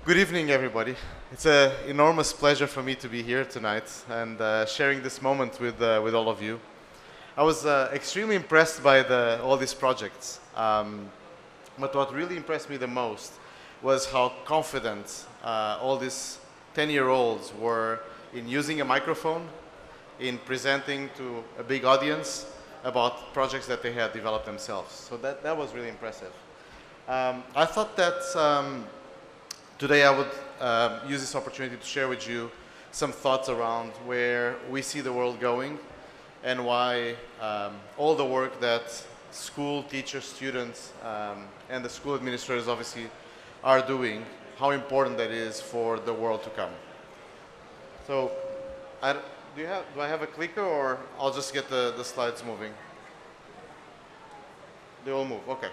Good evening, everybody. It's an enormous pleasure for me to be here tonight and sharing this moment with all of you. I was extremely impressed by all these projects, but what really impressed me the most was how confident all these 10-year-olds were in using a microphone, in presenting to a big audience about projects that they had developed themselves. So that was really impressive. I thought that today I would use this opportunity to share with you some thoughts around where we see the world going and why all the work that school teachers, students, and the school administrators obviously are doing, how important that is for the world to come. So do I have a clicker, or I'll just get the slides moving? They all move, okay.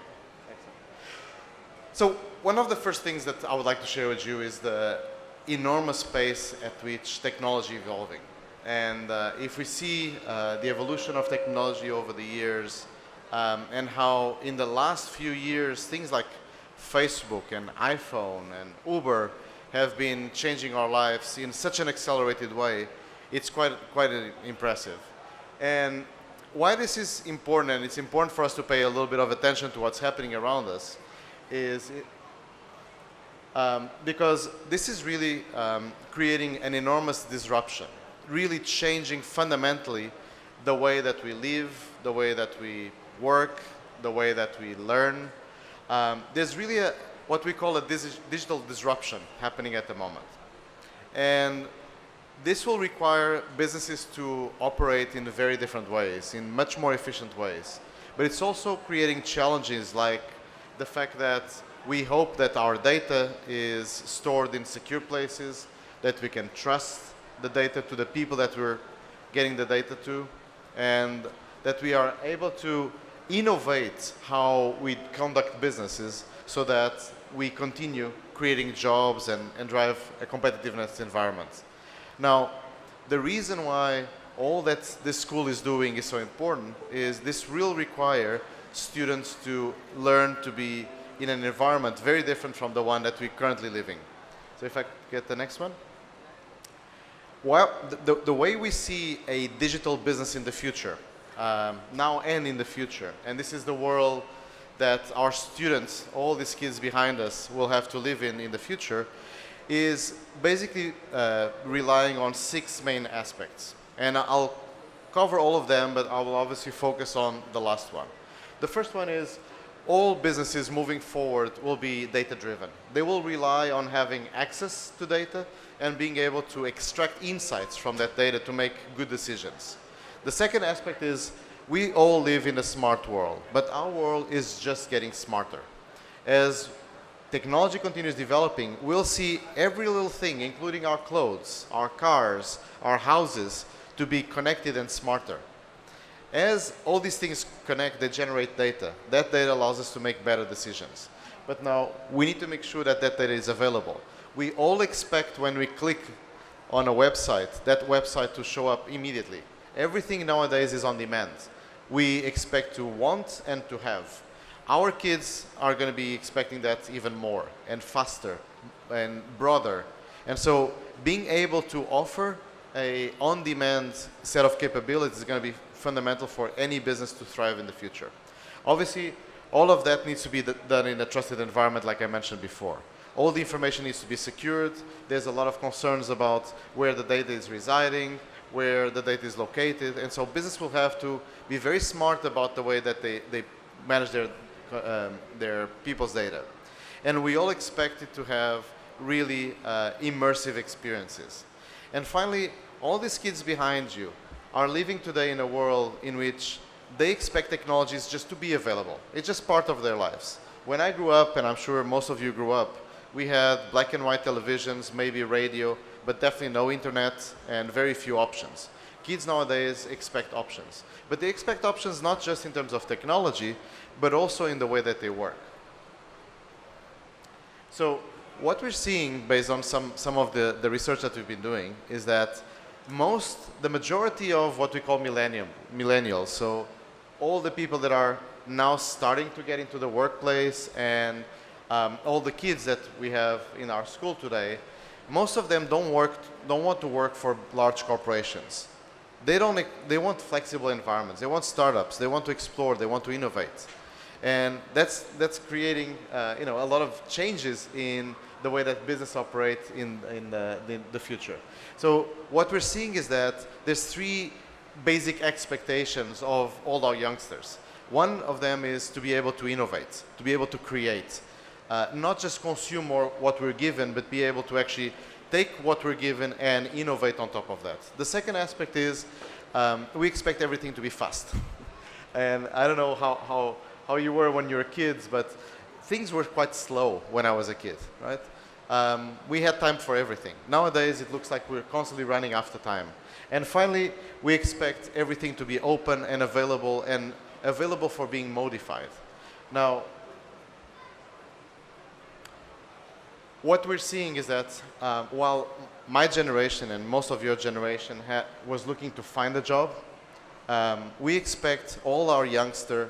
So one of the first things that I would like to share with you is the enormous pace at which technology is evolving. And if we see the evolution of technology over the years and how in the last few years things like Facebook and iPhone and Uber have been changing our lives in such an accelerated way, it's quite impressive. And why this is important, and it's important for us to pay a little bit of attention to what's happening around us, is because this is really creating an enormous disruption, really changing fundamentally the way that we live, the way that we work, the way that we learn. There's really what we call a digital disruption happening at the moment. And this will require businesses to operate in very different ways, in much more efficient ways. But it's also creating challenges like the fact that we hope that our data is stored in secure places, that we can trust the data to the people that we're getting the data to, and that we are able to innovate how we conduct businesses so that we continue creating jobs and drive a competitiveness environment. Now, the reason why all that this school is doing is so important is this will require students to learn to be in an environment very different from the one that we're currently living. So if I get the next one. Well, the way we see a digital business in the future, now and in the future, and this is the world that our students, all these kids behind us, will have to live in the future, is basically relying on 6 main aspects. And I'll cover all of them, but I will obviously focus on the last one. The first one is all businesses moving forward will be data-driven. They will rely on having access to data and being able to extract insights from that data to make good decisions. The second aspect is we all live in a smart world, but our world is just getting smarter. As technology continues developing, we'll see every little thing, including our clothes, our cars, our houses, to be connected and smarter. As all these things connect, they generate data. That data allows us to make better decisions. But now, we need to make sure that that data is available. We all expect when we click on a website, that website to show up immediately. Everything nowadays is on demand. We expect to want and to have. Our kids are going to be expecting that even more and faster and broader. And so being able to offer an on-demand set of capabilities is going to be fundamental for any business to thrive in the future. Obviously, all of that needs to be done in a trusted environment like I mentioned before. All the information needs to be secured. There's a lot of concerns about where the data is residing, where the data is located, and so business will have to be very smart about the way that they manage their people's data. And we all expect it to have really immersive experiences. And finally, all these kids behind you are living today in a world in which they expect technologies just to be available. It's just part of their lives. When I grew up, and I'm sure most of you grew up, we had black and white televisions, maybe radio, but definitely no internet and very few options. Kids nowadays expect options. But they expect options not just in terms of technology, but also in the way that they work. So what we're seeing based on some of the research that we've been doing is that the majority of what we call millennials, so all the people that are now starting to get into the workplace and all the kids that we have in our school today, most of them don't want to work for large corporations. They want flexible environments. They want startups. They want to explore. They want to innovate. And that's creating a lot of changes in the way that business operates in the future. So what we're seeing is that there's three basic expectations of all our youngsters. One of them is to be able to innovate, to be able to create, not just consume what we're given, but be able to actually take what we're given and innovate on top of that. The second aspect is we expect everything to be fast. And I don't know how you were when you were kids, but things were quite slow when I was a kid, right? We had time for everything. Nowadays, it looks like we're constantly running after time. And finally, we expect everything to be open and available for being modified. Now, what we're seeing is that while my generation and most of your generation was looking to find a job, we expect all our youngsters,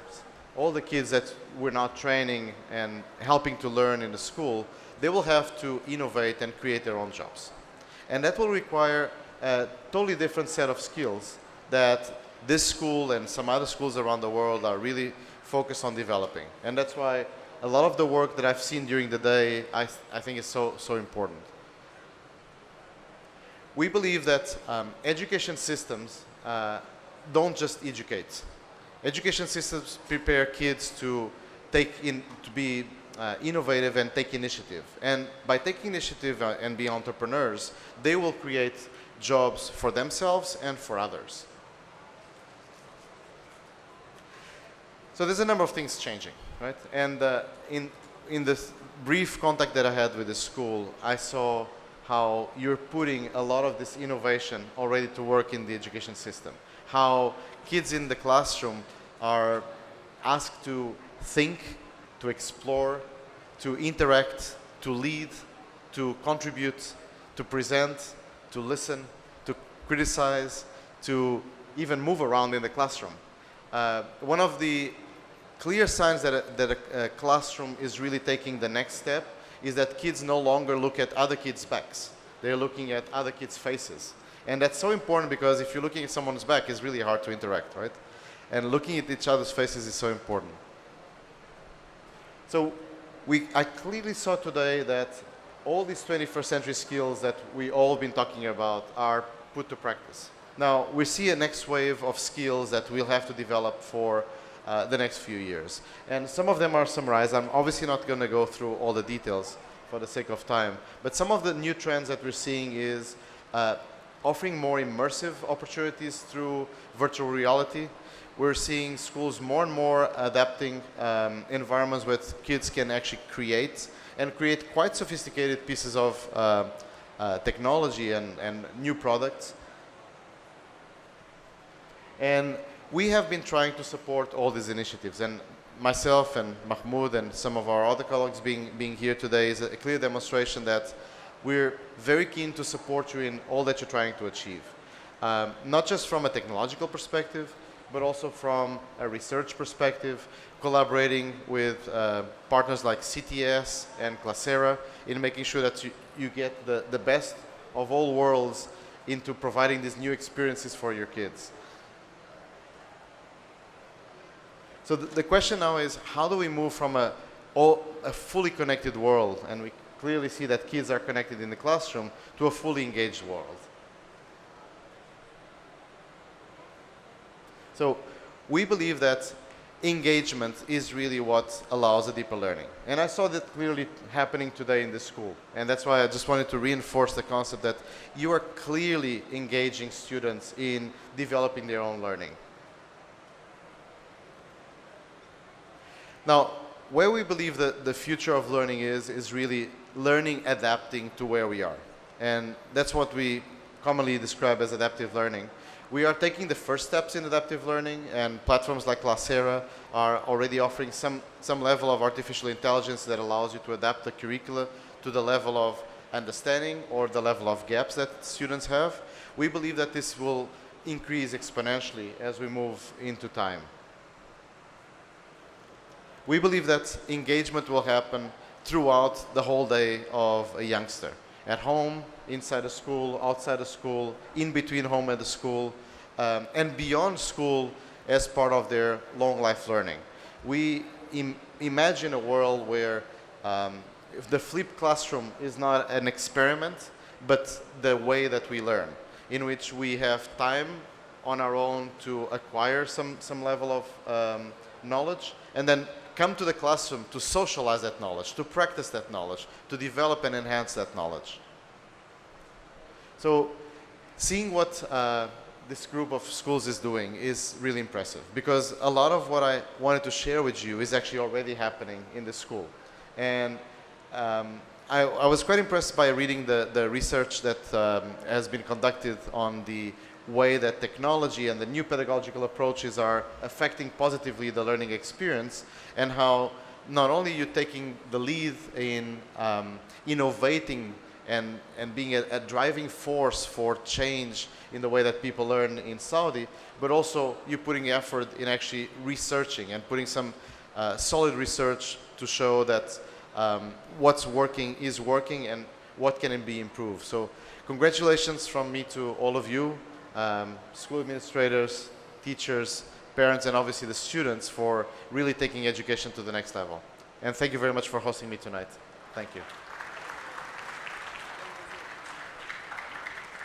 all the kids that we're now training and helping to learn in the school, they will have to innovate and create their own jobs. And that will require a totally different set of skills that this school and some other schools around the world are really focused on developing. And that's why a lot of the work that I've seen during the day, I think is so important. We believe that education systems don't just educate. Education systems prepare kids to be innovative and take initiative. And by taking initiative and being entrepreneurs, they will create jobs for themselves and for others. So there's a number of things changing, right? And in this brief contact that I had with the school, I saw how you're putting a lot of this innovation already to work in the education system. How kids in the classroom are asked to think, to explore, to interact, to lead, to contribute, to present, to listen, to criticize, to even move around in the classroom. One of the clear signs that a classroom is really taking the next step is that kids no longer look at other kids' backs. They're looking at other kids' faces. And that's so important because if you're looking at someone's back, it's really hard to interact, right? And looking at each other's faces is so important. So I clearly saw today that all these 21st century skills that we all been talking about are put to practice. Now, we see a next wave of skills that we'll have to develop for the next few years. And some of them are summarized. I'm obviously not going to go through all the details for the sake of time. But some of the new trends that we're seeing is offering more immersive opportunities through virtual reality. We're seeing schools more and more adapting environments where kids can actually create quite sophisticated pieces of technology and new products. And we have been trying to support all these initiatives. And myself and Mahmoud and some of our other colleagues being here today is a clear demonstration that we're very keen to support you in all that you're trying to achieve. Not just from a technological perspective, but also from a research perspective, collaborating with partners like CTS and Classera in making sure that you get the best of all worlds into providing these new experiences for your kids. So the question now is, how do we move from a fully connected world, and we clearly see that kids are connected in the classroom, to a fully engaged world? So we believe that engagement is really what allows a deeper learning. And I saw that clearly happening today in the school. And that's why I just wanted to reinforce the concept that you are clearly engaging students in developing their own learning. Now, where we believe that the future of learning is really learning adapting to where we are. And that's what we commonly describe as adaptive learning. We are taking the first steps in adaptive learning, and platforms like Classera are already offering some level of artificial intelligence that allows you to adapt the curricula to the level of understanding or the level of gaps that students have. We believe that this will increase exponentially as we move into time. We believe that engagement will happen throughout the whole day of a youngster. At home, inside the school, outside the school, in between home and the school, and beyond school as part of their long life learning. We imagine a world where if the flipped classroom is not an experiment, but the way that we learn, in which we have time on our own to acquire some level of knowledge, and then come to the classroom to socialize that knowledge, to practice that knowledge, to develop and enhance that knowledge. So seeing what this group of schools is doing is really impressive, because a lot of what I wanted to share with you is actually already happening in the school. And I was quite impressed by reading the research that has been conducted on the way that technology and the new pedagogical approaches are affecting positively the learning experience, and how not only you're taking the lead in innovating and being a driving force for change in the way that people learn in Saudi, but also you're putting effort in actually researching and putting some solid research to show that what's working is working and what can be improved. So congratulations from me to all of you, school administrators, teachers, parents, and obviously the students for really taking education to the next level. And thank you very much for hosting me tonight. Thank you.